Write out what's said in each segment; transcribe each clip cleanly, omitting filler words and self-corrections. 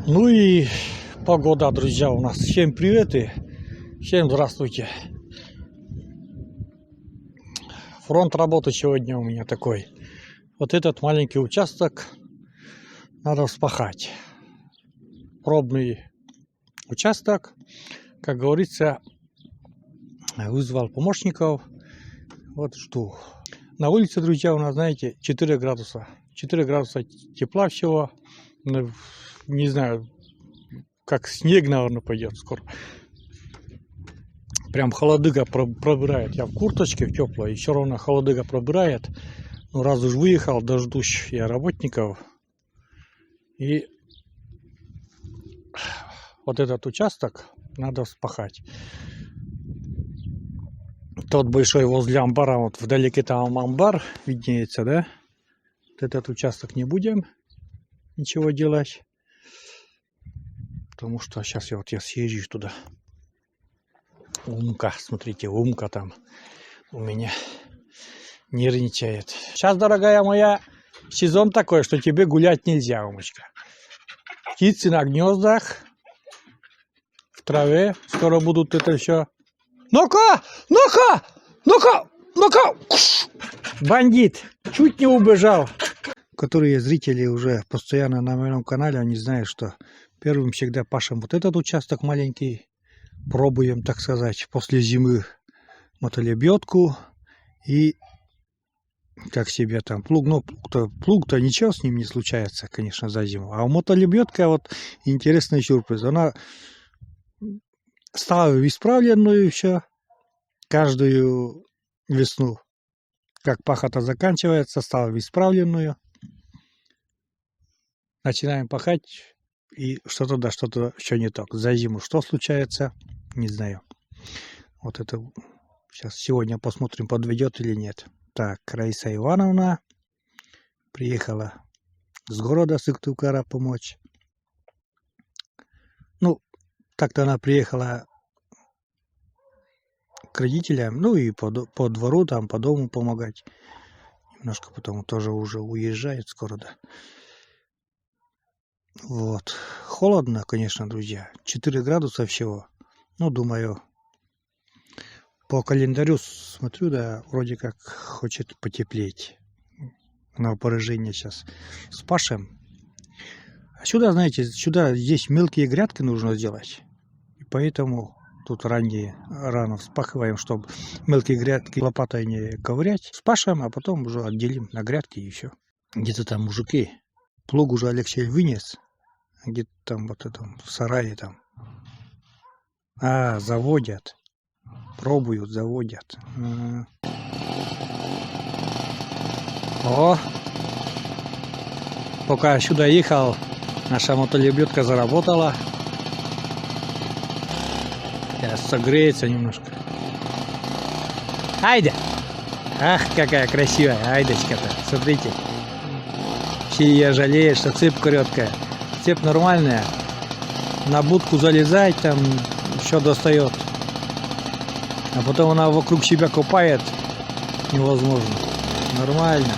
Ну и погода, друзья, у нас. Всем привет и всем здравствуйте. Фронт работы сегодня у меня такой. Вот этот маленький участок надо вспахать. Пробный участок, как говорится, вызвал помощников. Вот жду. На улице, друзья, у нас, знаете, 4 градуса. 4 градуса тепла всего. Не знаю, как снег, наверное, пойдет скоро. Прям холодыга пробирает. Я в курточке, в теплой, и все равно холодыга пробирает. Ну, раз уж выехал, дождусь я работников. И вот этот участок надо вспахать. Тот большой возле амбара, вот вдалеке там амбар виднеется, да? Вот этот участок не будем ничего делать. Потому что сейчас я съезжу туда. Умка, смотрите, Умка там у меня нервничает. Сейчас, дорогая моя, сезон такой, что тебе гулять нельзя, Умочка. Птицы на гнездах, в траве, скоро будут это все. Ну-ка, ну-ка, ну-ка, ну-ка! Бандит, чуть не убежал. Которые зрители уже постоянно на моем канале, они знают, что первым всегда пашем вот этот участок маленький. Пробуем, так сказать, после зимы мотолебедку и как себе там плуг. Ну, плуг-то ничего с ним не случается, конечно, за зиму. А у мотолебедка вот интересный сюрприз. Она ставит исправленную все каждую весну. Как пахота заканчивается, ставим исправленную. Начинаем пахать. И что-то, да, что-то еще не так. За зиму что случается, не знаю. Вот это сейчас сегодня посмотрим, подведет или нет. Так, Раиса Ивановна приехала с города Сыктывкара помочь. Ну, так-то она приехала к родителям, ну и по двору, там, по дому помогать. Немножко потом тоже уже уезжает скоро, да. Вот. Холодно, конечно, друзья. 4 градуса всего. Ну, думаю, по календарю смотрю, да, вроде как хочет потеплеть. На опережение сейчас спашем. А сюда, знаете, здесь мелкие грядки нужно сделать. И поэтому тут рано вспахиваем, чтобы мелкие грядки лопатой не ковырять. Спашем, а потом уже отделим на грядки и все. Где-то там мужики. Плуг уже Алексей вынес. Где-то там вот этом в сарае там. Заводят. Пробуют, заводят. О! Пока я сюда ехал, наша мотолебедка заработала. Сейчас согреется немножко. Айда! Ах, какая красивая айдочка-то. Смотрите. Все ее жалеют, что цепь короткая. Цепь нормальная. На будку залезать, там еще достает. А потом она вокруг себя копает. Невозможно. Нормально.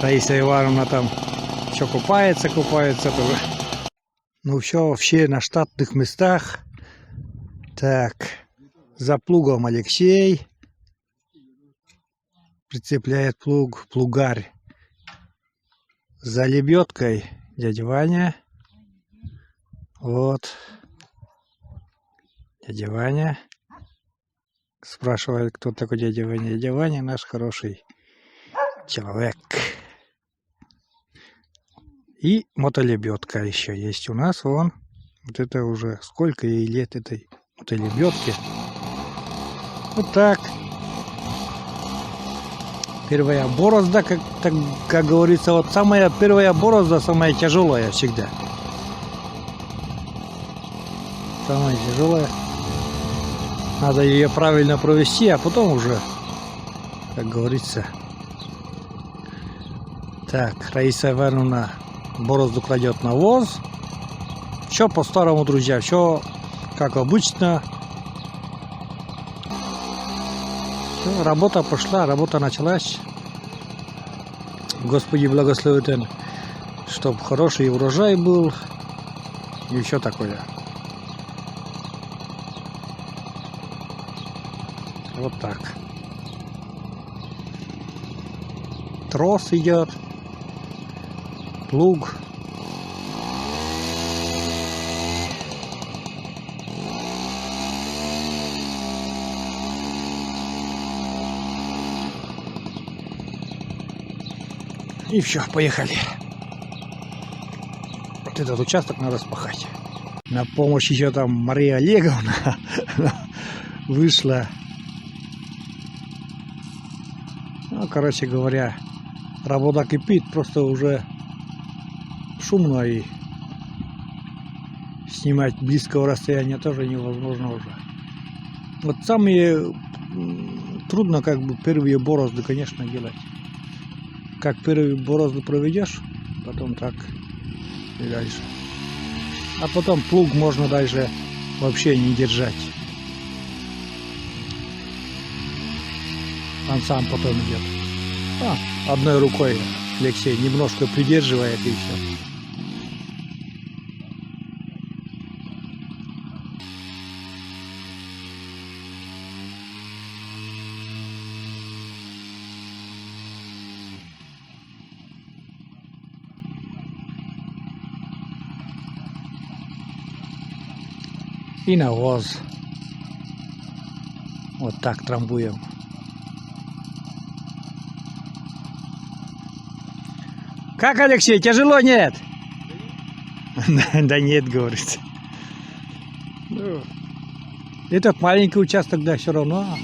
Раиса Ивановна там еще купается тоже. Ну все на штатных местах. Так. За плугом Алексей. Прицепляет плугарь. За лебедкой дядя Ваня. Вот. Дядя Ваня. Спрашивает, кто такой дядя Ваня. Дядя Ваня наш хороший человек. И мотолебедка еще есть у нас. Вон. Вот это уже сколько ей лет этой мотолебедке. Вот так. Первая борозда, как говорится, вот самая первая борозда, самая тяжелая всегда. Самая тяжелая. Надо ее правильно провести, а потом уже, как говорится. Так, Раиса Ивановна борозду кладет на воз. Все по-старому, друзья, все как обычно. Все, работа пошла, работа началась. Господи благословит, чтобы хороший урожай был и все такое. Вот так. Трос идет, плуг. И все, поехали. Вот этот участок надо спахать. На помощь еще там Мария Олеговна вышла. Ну, короче говоря, работа кипит, просто уже шумно и снимать близкого расстояния тоже невозможно уже. Вот самые трудно как бы первые борозды, конечно, делать. Как первые борозды проведешь, потом так и дальше. А потом плуг можно дальше вообще не держать. Он сам потом идет. Одной рукой Алексей немножко придерживает и все. И навоз. Вот так трамбуем. Как, Алексей, тяжело нет? Да нет, говорится. Этот маленький участок, да, все равно.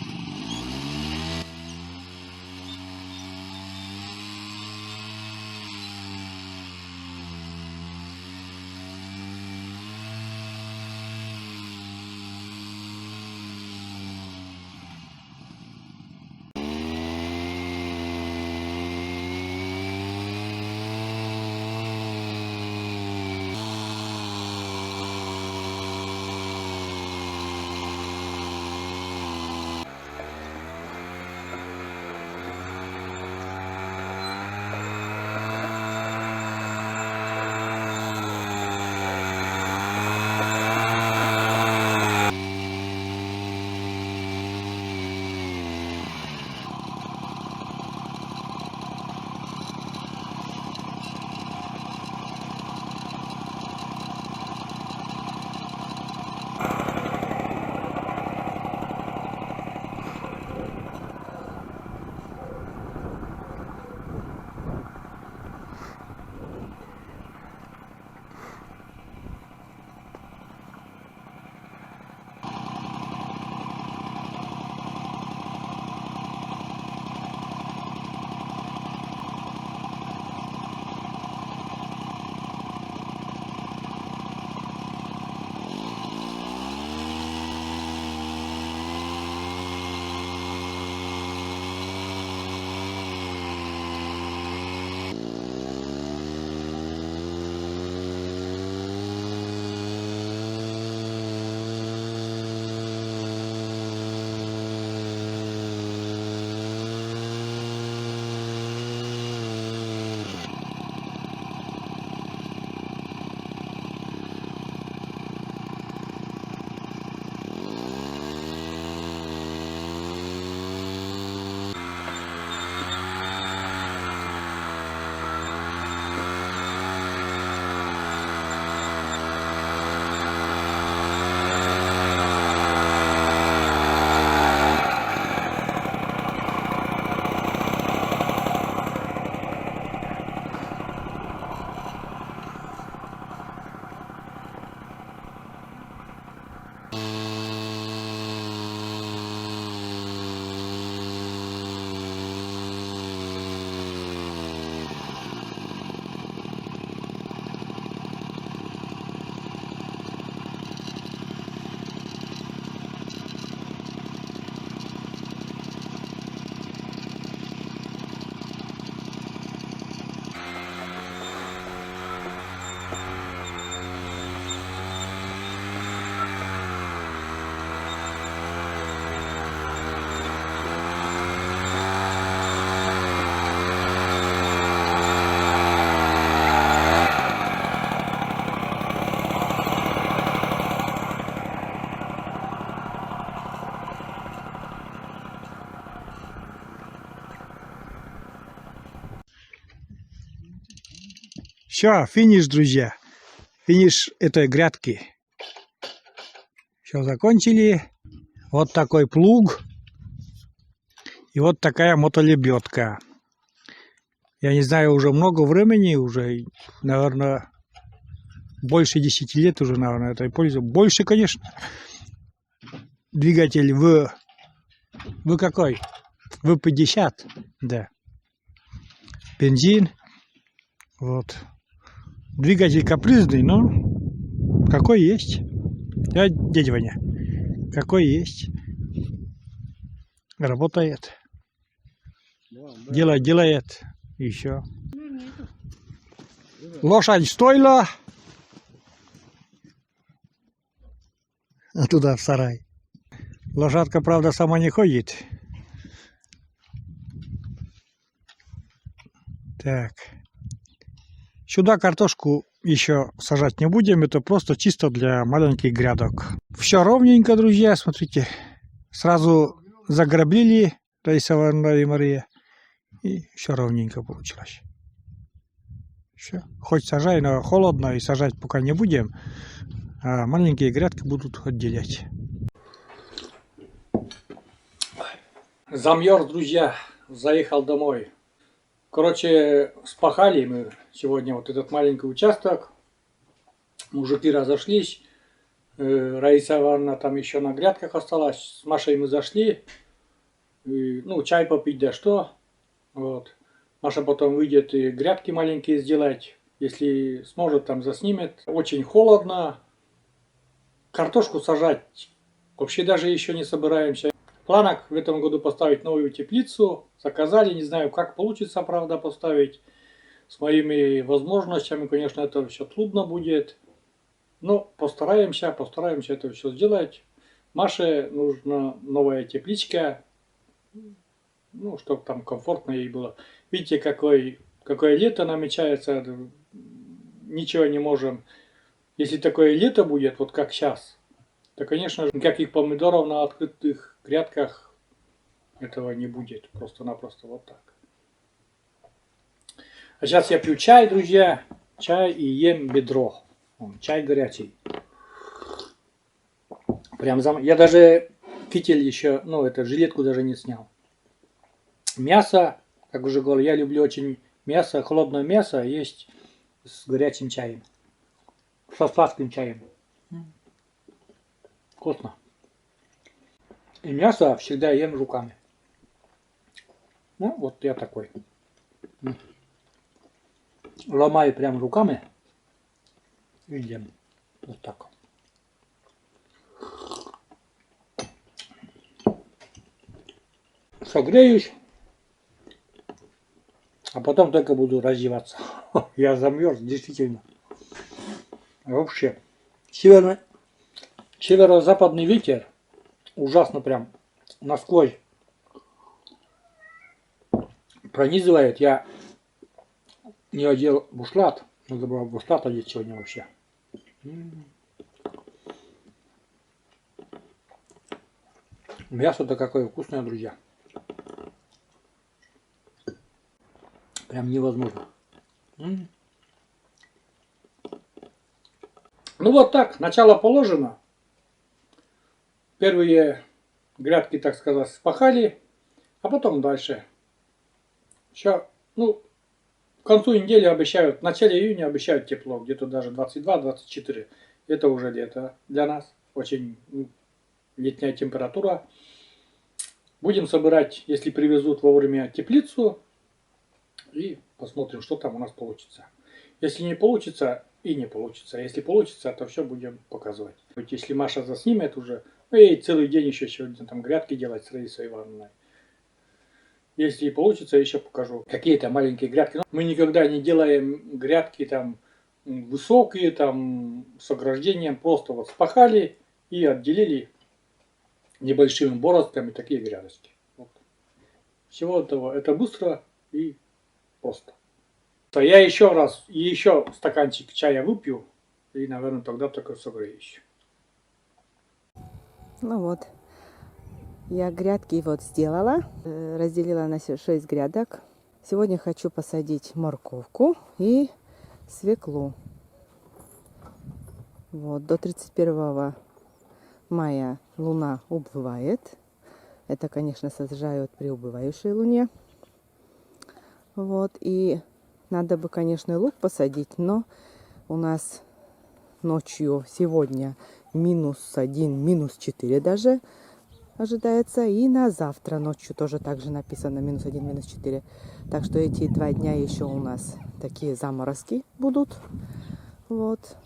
Все, финиш, друзья. Финиш этой грядки. Все, закончили. Вот такой плуг. И вот такая мотолебедка. Я не знаю, уже много времени, уже, наверное, больше 10 лет уже, наверное, этой пользуюсь. Больше, конечно. Двигатель в какой? В 50, да. Бензин. Вот. Двигатель капризный, но какой есть. Да, дядя Ваня, какой есть. Работает. Делает. Еще. Лошадь стойла. А туда в сарай. Лошадка, правда, сама не ходит. Так. Сюда картошку еще сажать не будем. Это просто чисто для маленьких грядок. Все ровненько, друзья. Смотрите. Сразу заграбили Раиса Ивановна и Мария. И все ровненько получилось. Все. Хоть сажай, но холодно. И сажать пока не будем. А маленькие грядки будут отделять. Замерз, друзья. Заехал домой. Короче, спахали мы сегодня вот этот маленький участок. Мужики разошлись. Раиса Ивановна там еще на грядках осталась. С Машей мы зашли. И, чай попить, да что. Вот. Маша потом выйдет и грядки маленькие сделать. Если сможет, там заснимет. Очень холодно. Картошку сажать вообще даже еще не собираемся. В планах в этом году поставить новую теплицу. Заказали, не знаю, как получится, правда, поставить. С моими возможностями, конечно, это все трудно будет. Но постараемся это все сделать. Маше нужна новая тепличка. Чтобы там комфортно ей было. Видите, какое лето намечается. Ничего не можем. Если такое лето будет, вот как сейчас, то, конечно же, никаких помидоров на открытых грядках этого не будет. Просто-напросто вот так. А сейчас я пью чай, друзья. Чай и ем бедро. Чай горячий. Я даже китель еще, жилетку даже не снял. Мясо, как уже говорил, я люблю очень мясо, холодное мясо есть с горячим чаем. Со сладким чаем. Вкусно. И мясо всегда ем руками. Вот я такой. Ломаю прям руками и ем. Вот так. Согреюсь. А потом только буду раздеваться. Я замерз, действительно. Вообще. Северо-западный ветер. Ужасно прям. Насквозь. Пронизывает. Я не одел бушлат. Надо было бушлат одеть сегодня вообще. Мясо-то какое вкусное, друзья. Прям невозможно. Вот так, начало положено. Первые грядки, так сказать, спахали, а потом дальше. Сейчас, к концу недели обещают, в начале июня обещают тепло, где-то даже 22-24. Это уже лето для нас, очень летняя температура. Будем собирать, если привезут вовремя, теплицу. И посмотрим, что там у нас получится. Если не получится, и не получится. Если получится, то все будем показывать. Если Маша заснимет уже, ей целый день еще сегодня там грядки делать с Раисой Ивановной. Если получится, еще покажу. Какие-то маленькие грядки. Мы никогда не делаем грядки там высокие, там с ограждением. Просто вот спахали и отделили небольшими бороздками такие грядочки. Вот. Всего этого. Это быстро и просто. Я еще стаканчик чая выпью, и, наверное, тогда только согреюсь. Я грядки сделала, разделила на 6 грядок. Сегодня хочу посадить морковку и свеклу. Вот, до 31 мая луна убывает. Это, конечно, сажают при убывающей луне. Вот, и надо бы, конечно, лук посадить, но у нас ночью сегодня -1, -4 даже ожидается. И на завтра ночью тоже так же написано -1, -4. Так что эти 2 дня еще у нас такие заморозки будут. Вот.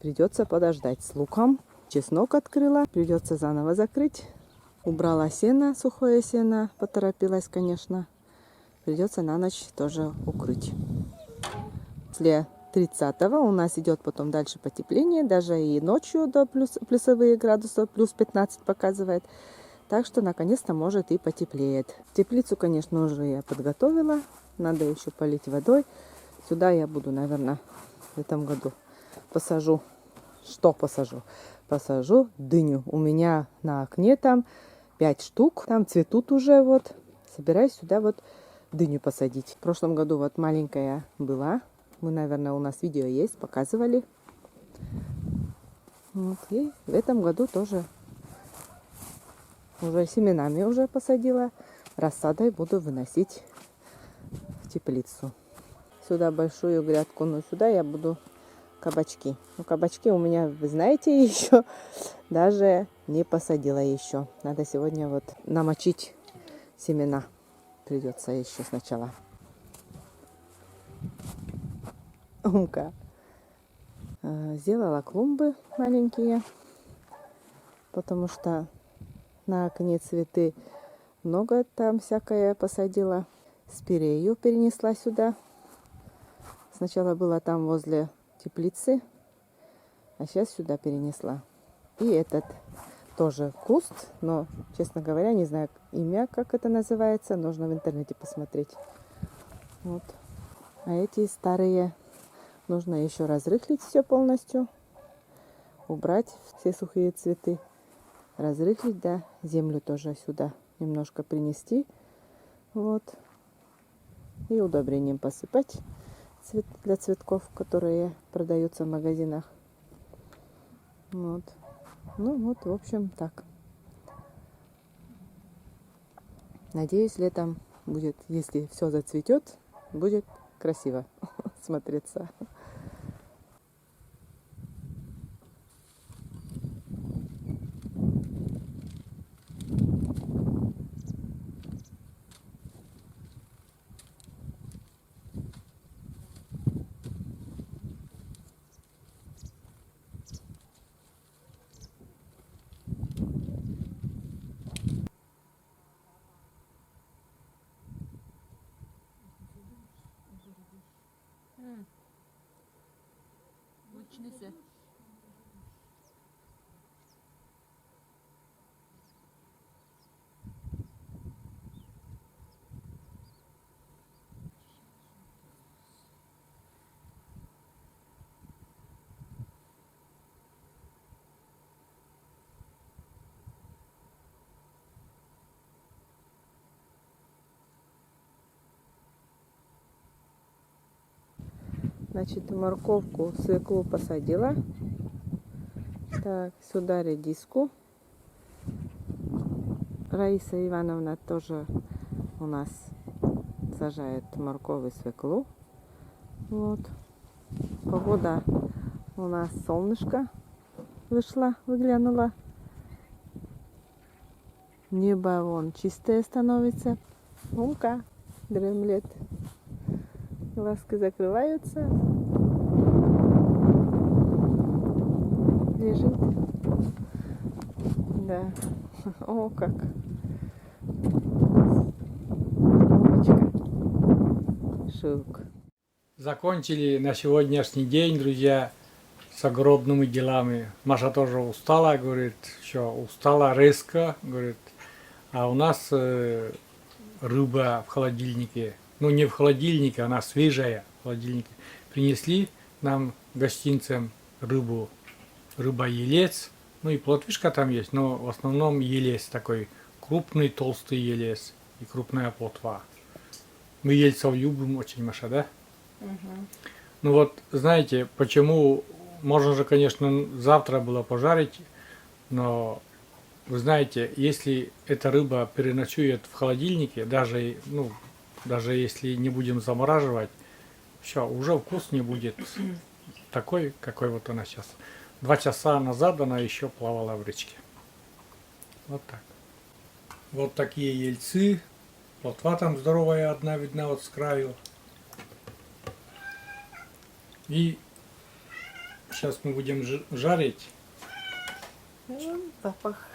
Придется подождать с луком. Чеснок открыла. Придется заново закрыть. Убрала сено, сухое сено. Поторопилась, конечно. Придется на ночь тоже укрыть. После 30-го у нас идет потом дальше потепление. Даже и ночью до плюсовые градусов, +15 показывает. Так что наконец-то может и потеплеет. Теплицу, конечно, уже я подготовила. Надо еще полить водой. Сюда я буду, наверное, в этом году посажу. Что посажу? Посажу дыню. У меня на окне там 5 штук. Там цветут уже вот. Собираюсь сюда вот дыню посадить. В прошлом году вот маленькая была. Мы, наверное, у нас видео есть, показывали. Вот. И в этом году тоже уже семенами уже посадила. Рассадой буду выносить в теплицу. Сюда большую грядку, но сюда я буду кабачки. Ну, кабачки у меня, вы знаете, еще даже не посадила еще. Надо сегодня вот намочить семена. Придется еще сначала. Умка. Сделала клумбы маленькие, потому что на окне цветы много там всякое посадила. Спирею перенесла сюда. Сначала была там возле теплицы, а сейчас сюда перенесла. И этот тоже куст, но, честно говоря, не знаю имя, как это называется. Нужно в интернете посмотреть. Вот. А эти старые нужно еще разрыхлить все полностью, убрать все сухие цветы, разрыхлить, да, землю тоже сюда немножко принести, вот, и удобрением посыпать для цветков, которые продаются в магазинах. Вот. Ну вот, в общем, так. Надеюсь, летом будет, если все зацветет, будет красиво смотреться. Значит, морковку, свеклу посадила. Так, сюда редиску. Раиса Ивановна тоже у нас сажает морковь и свеклу. Вот. Погода у нас солнышко вышло, выглянуло. Небо вон чистое становится. Умка дремлет. Глазки закрываются. Лежит. Да. О, как. Умочка. Шук. Закончили на сегодняшний день, друзья, с огромными делами. Маша тоже устала, говорит, что устала резко, говорит. А у нас рыба в холодильнике. Ну, не в холодильнике, она свежая в холодильнике. Принесли нам гостинцам рыбу, рыба-елец. Ну и плотвишка там есть, но в основном елец такой, крупный, толстый елец и крупная плотва. Мы ельцев любим очень, Маша, да? Ну вот, знаете, почему можно же, конечно, завтра было пожарить, но вы знаете, если эта рыба переночует в холодильнике, даже, ну, даже если не будем замораживать, все, уже вкус не будет такой, какой вот она сейчас. 2 часа назад она еще плавала в речке. Вот так. Вот такие ельцы. Плотва там здоровая одна видна вот с краю. И сейчас мы будем жарить. Запах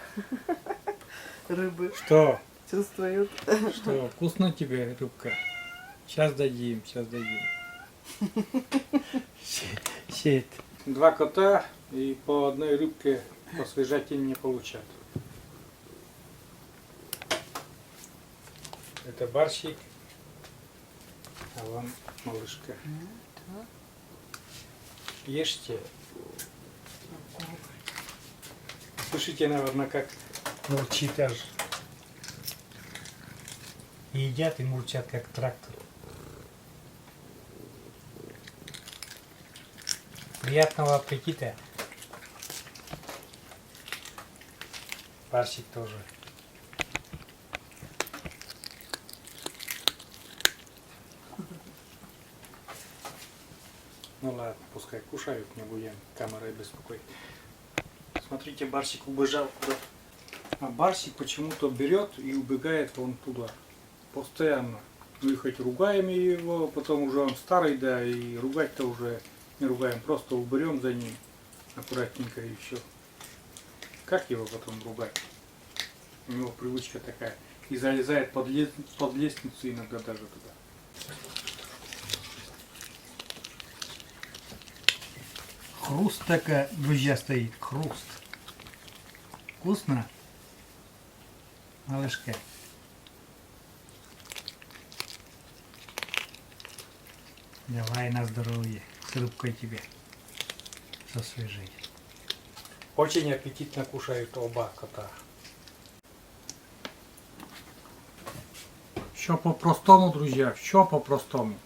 рыбы Что? чувствуют. Что? Вкусно тебе, рыбка? Сейчас дадим, сейчас дадим. Щит. 2 кота и по одной рыбке посвежать не получат. Это барщик, а вон малышка. Ешьте. Слышите, наверное, как мурчит аж. И едят, и мурчат, как трактор. Приятного аппетита. Барщик тоже. Ну ладно, пускай кушают, не будем камерой беспокоить. Смотрите, барсик убежал куда-то. А барсик почему-то берет и убегает вон туда. Постоянно. Ну и хоть ругаем его, потом уже он старый, да, и ругать-то уже не ругаем. Просто уберем за ним аккуратненько и все. Как его потом ругать? У него привычка такая. И залезает под лестницу иногда даже туда. Хруст такая, друзья, стоит. Хруст. Вкусно? Малышка. Давай на здоровье. С рыбкой тебе. Со свежей. Очень аппетитно кушают оба кота. Все по-простому, друзья. Все по-простому.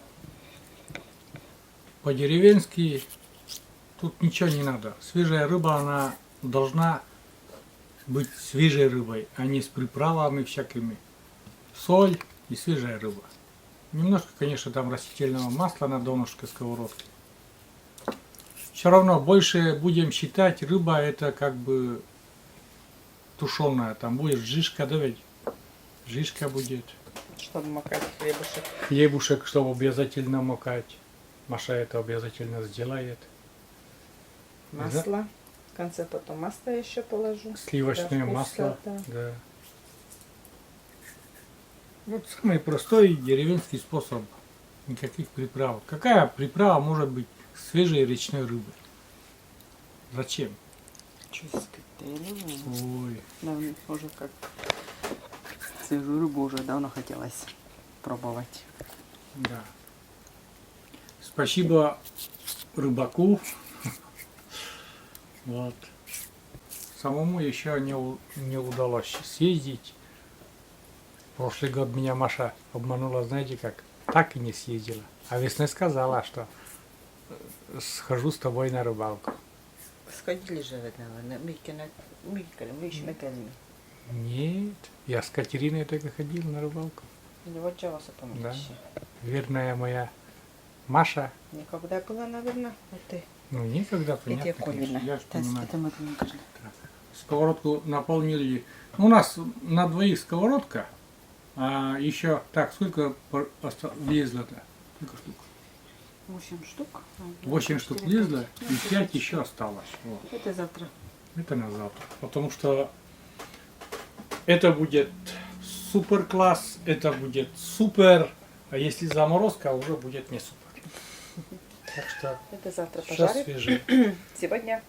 По-деревенски. Тут ничего не надо. Свежая рыба, она должна быть свежей рыбой, а не с приправами всякими. Соль и свежая рыба. Немножко, конечно, там растительного масла на донышке сковородки. Все равно больше будем считать, рыба это как бы тушеная. Там будет жишка, да ведь? Жишка будет. Чтобы макать хлебушек. Хлебушек, чтобы обязательно макать. Маша это обязательно сделает. Масло. В конце потом масло еще положу. Сливочное масло. Да. Да. Вот самый простой деревенский способ. Никаких приправ. Какая приправа может быть свежей речной рыбы? Зачем? Ой. Давно уже как свежую рыбу уже давно хотелось пробовать. Да. Спасибо рыбаку. Вот. Самому еще не удалось съездить. Прошлый год меня Маша обманула, знаете как? Так и не съездила. А весной сказала, что схожу с тобой на рыбалку. Сходили же, наверное, Микель. Нет, я с Катериной только ходил на рыбалку. Или вот чего Да. Верная моя Маша. Никогда была, наверное, вот ты. Ну, никогда, понятно, конечно. Я ж понимаю. Так. Сковородку наполнили. У нас на двоих сковородка, а еще, так, сколько влезло-то? Сколько штук? 8 штук. 8 штук влезло, и 5 еще осталось. Вот. Это завтра. Это на завтра. Потому что это будет супер класс, это будет супер, а если заморозка, уже будет не супер. Так что Это завтра все пожарим. свежее. Сегодня.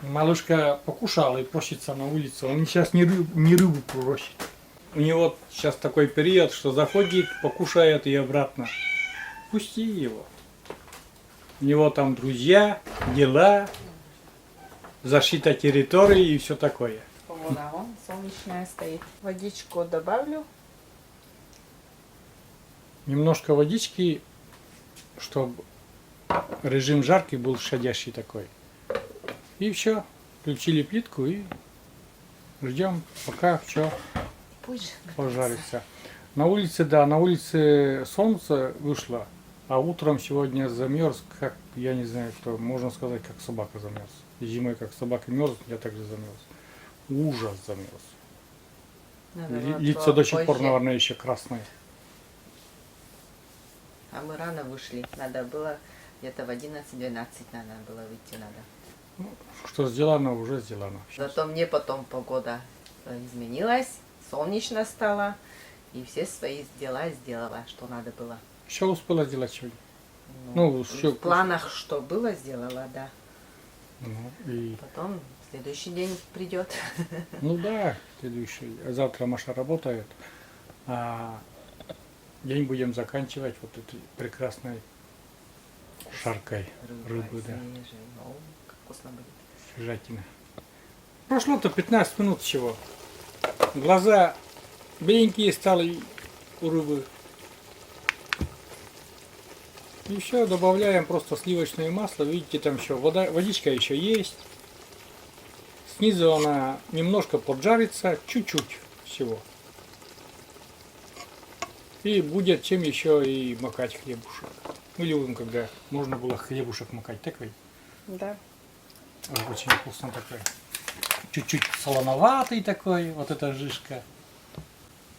Малышка покушала и просится на улицу. Он сейчас не рыбу просит. У него сейчас такой период, что заходит, покушает и обратно. Пусти его. У него там друзья, дела, защита территории и все такое. Погода, вон солнечная стоит. Водичку добавлю. Немножко водички, чтобы режим жаркий был щадящий такой. И все, включили плитку и ждем, пока все Пусть пожарится. На улице, да, на улице солнце вышло, а утром сегодня замерз, как, я не знаю, что, можно сказать, как собака замерз. И зимой, как собака мерзнет, я также замерз. Ужас замерз. Лицо до сих пор, наверное, еще красное. А мы рано вышли. Надо было где-то в 11-12 надо было выйти надо. Ну, что сделано, уже сделано. Зато мне потом погода изменилась, солнечно стало, и все свои дела сделала, что надо было. Все успела сделать сегодня. Ну, всё, в планах, что было, сделала, да. Ну, и... Потом следующий день придет. Ну да, следующий. Завтра Маша работает, а день будем заканчивать вот этой прекрасной жаркой рыбы, да. Свежей. О, как вкусно будет. Свежатина. Прошло-то 15 минут всего. Глаза беленькие стали у рыбы. И все, добавляем просто сливочное масло. Видите, там еще водичка еще есть. Снизу она немножко поджарится, чуть-чуть всего. И будет чем еще и макать хлебушек. Мы любим, когда можно было хлебушек макать. Такой. Да. Очень вкусно такой. Чуть-чуть солоноватый такой, вот эта жишка.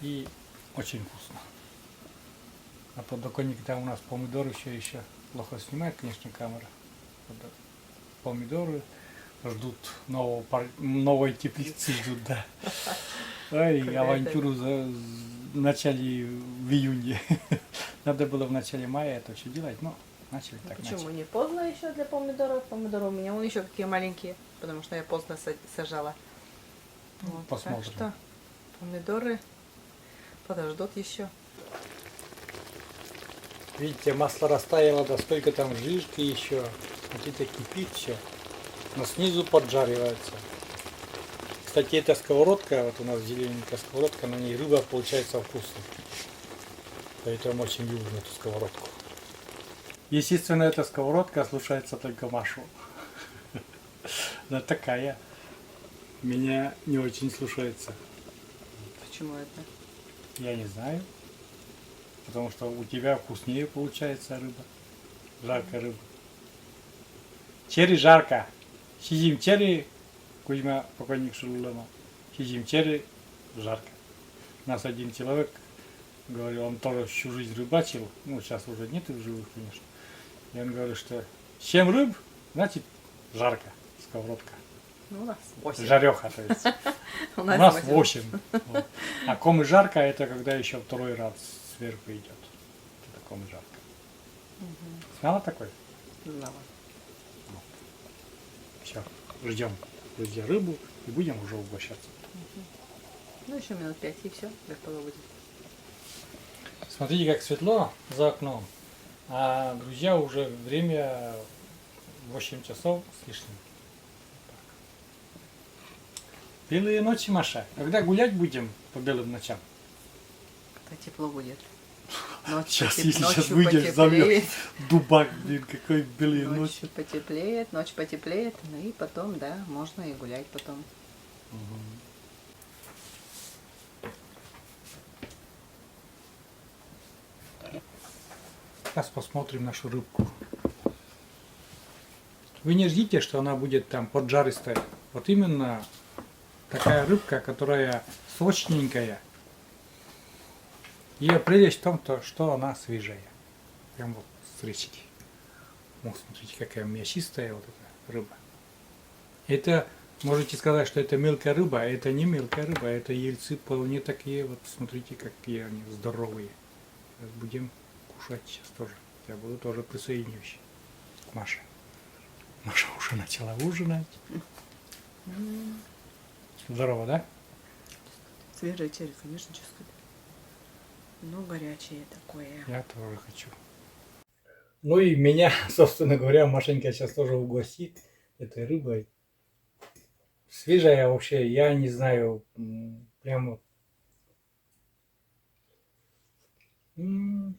И очень вкусно. На подоконнике там у нас помидоры еще плохо снимает, конечно, камера. Помидоры ждут новой теплицы, ждут, да. Ой, авантюру в начале в июне. Надо было в начале мая это все делать, но начали так. Почему не поздно еще для помидоров? Помидоры у меня вон еще какие маленькие, потому что я поздно сажала. Вот, посмотрим. Так что помидоры подождут еще. Видите, масло растаяло, да сколько там жирки еще. Смотрите, кипит все. Но снизу поджаривается. Кстати, эта сковородка, вот у нас зелененькая сковородка, на ней рыба получается вкусной. Поэтому очень любим эту сковородку. Естественно, эта сковородка слушается только Машу. Она такая. Меня не очень слушается. Почему это? Я не знаю. Потому что у тебя вкуснее получается рыба. Жаркая рыба. Черри жарко. Сидим черри, Кузьма, покойник Шулулема. Сидим черри, жарко. Нас один человек, говорил, он тоже всю жизнь рыбачил. Ну, сейчас уже нет в живых, конечно. И он говорит, что 7 рыб, значит жарко, сковородка. Ну, у нас 8. Жареха, то есть. У нас 8. Вот. А комы жарко, это когда еще второй раз сверху идет. Это комы жарко. Знала такой? Знала. Все, ждем, друзья, рыбу и будем уже угощаться. Ну, еще минут 5 и все, готово будет. Смотрите, как светло за окном. А, друзья, уже время 8 часов с лишним. Белые ночи, Маша. Когда гулять будем по белым ночам? Когда тепло будет. Ночью Сейчас, если сейчас выйдешь, замерз. Дубак, блин, какой белые ночи. Ночью потеплеет, ночь потеплеет, ну и потом, да, можно и гулять потом. Сейчас посмотрим нашу рыбку. Вы не ждите, что она будет там поджаристая. Вот именно такая рыбка, которая сочненькая. Ее прелесть в том, что она свежая. Прям вот смотрите. Вот смотрите, какая мясистая вот эта рыба. Это, можете сказать, что это мелкая рыба, а это не мелкая рыба, это ельцы вполне такие, вот смотрите, какие они здоровые. Сейчас будем кушать сейчас тоже. Я буду тоже присоединюсь к Маше. Маша уже начала ужинать. Здорово, да? Свежий черри, конечно, чувствует. Ну, горячее такое. Я тоже хочу. Ну и меня, собственно говоря, Машенька сейчас тоже угостит этой рыбой. Свежая вообще, я не знаю, прямо... Ну,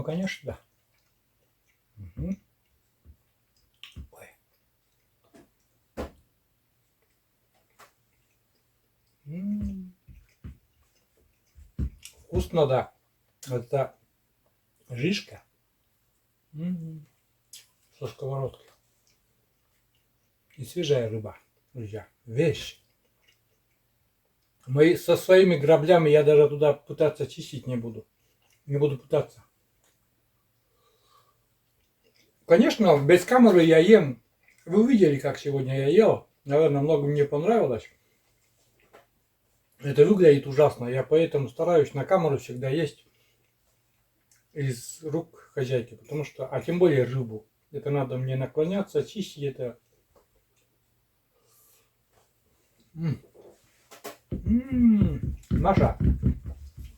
конечно, да. Ой. Вкусно, да. Это жишка. Со сковородки. И свежая рыба, друзья. Вещь. Со своими граблями я даже туда пытаться чистить не буду. Не буду пытаться. Конечно, без камеры я ем. Вы видели, как сегодня я ел. Наверное, много мне понравилось. Это выглядит ужасно. Я поэтому стараюсь на камеру всегда есть из рук хозяйки. Потому что, а тем более рыбу. Это надо мне наклоняться, чистить это. Маша,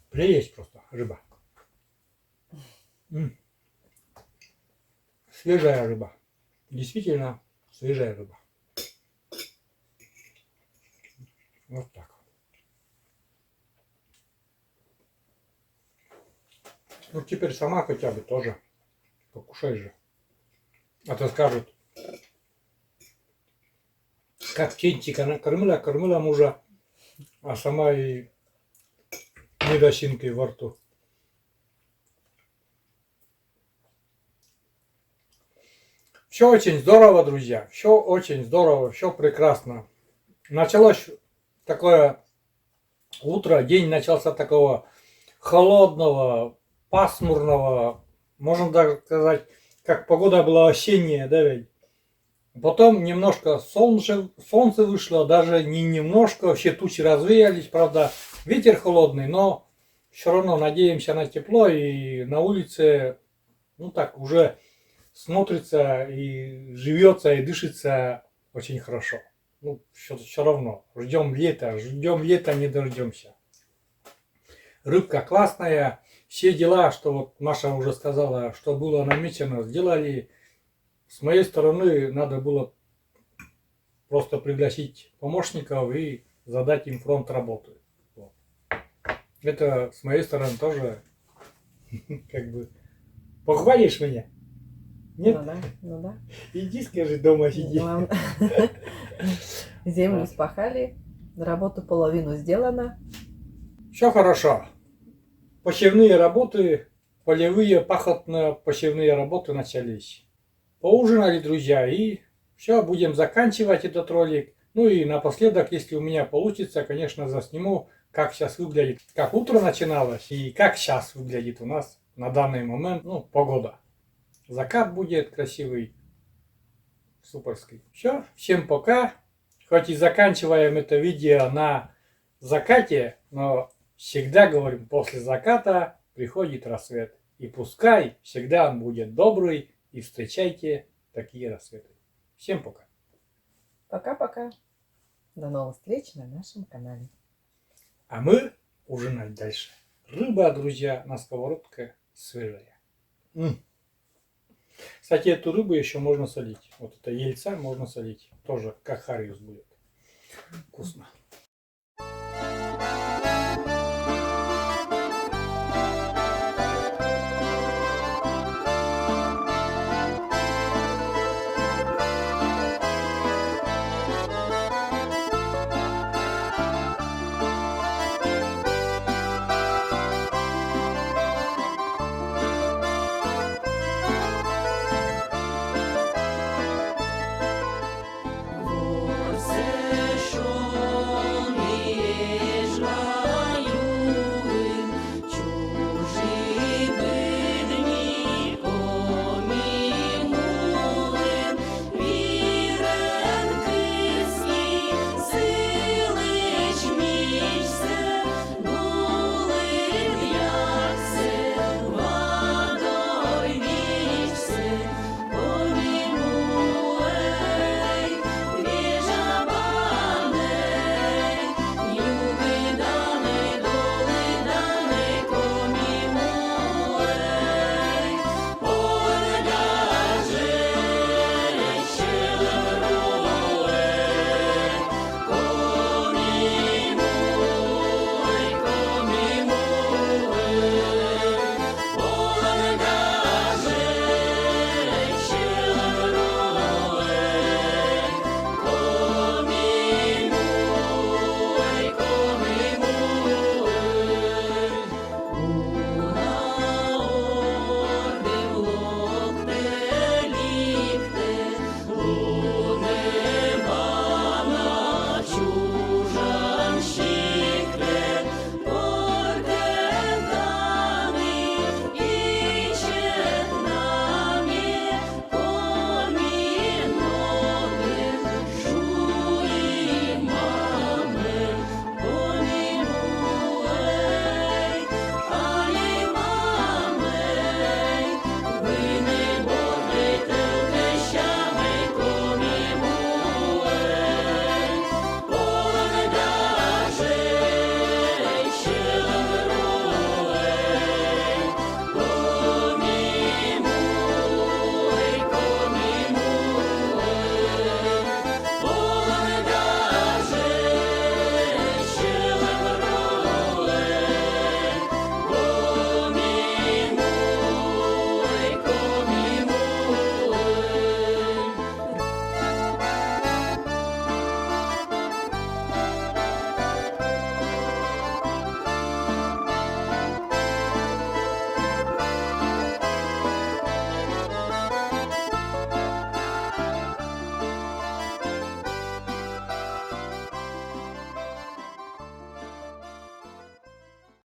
прелесть просто рыба. Свежая рыба. Действительно свежая рыба. Вот так. Ну теперь сама хотя бы тоже покушай же. А то скажут, как птенчика кормила мужа, а сама и недосинкой во рту. Все очень здорово, друзья. Все очень здорово, все прекрасно. Началось такое утро, день начался такого холодного, пасмурного, можно даже сказать, как погода была осенняя, да ведь? Потом немножко солнце вышло, даже не немножко, вообще тучи развеялись, правда, ветер холодный, но все равно надеемся на тепло, и на улице, ну так, уже смотрится и живется, и дышится очень хорошо. Ну, все равно, ждем лета, не дождемся. Рыбка классная, все дела, что вот Маша уже сказала, что было намечено, сделали. С моей стороны надо было просто пригласить помощников и задать им фронт работы. Вот. Это с моей стороны тоже как бы похвалишь меня? Нет? Ну да. Иди скажи, дома сиди. Землю спахали, работу половину сделано. Все хорошо. Посевные работы, полевые, пахотно-посевные работы начались. Поужинали, друзья, и все, будем заканчивать этот ролик. Ну и напоследок, если у меня получится, конечно, засниму, как сейчас выглядит, как утро начиналось и как сейчас выглядит у нас на данный момент, ну, погода. Закат будет красивый, суперский. Все, всем пока. Хоть и заканчиваем это видео на закате, но всегда говорим, после заката приходит рассвет. И пускай всегда он будет добрый, и встречайте такие рассветы. Всем пока. Пока-пока. До новых встреч на нашем канале. А мы ужинать дальше. Рыба, друзья, на сковородке свежая. Кстати, эту рыбу еще можно солить. Вот это яйца можно солить. Тоже как хариус будет. Вкусно.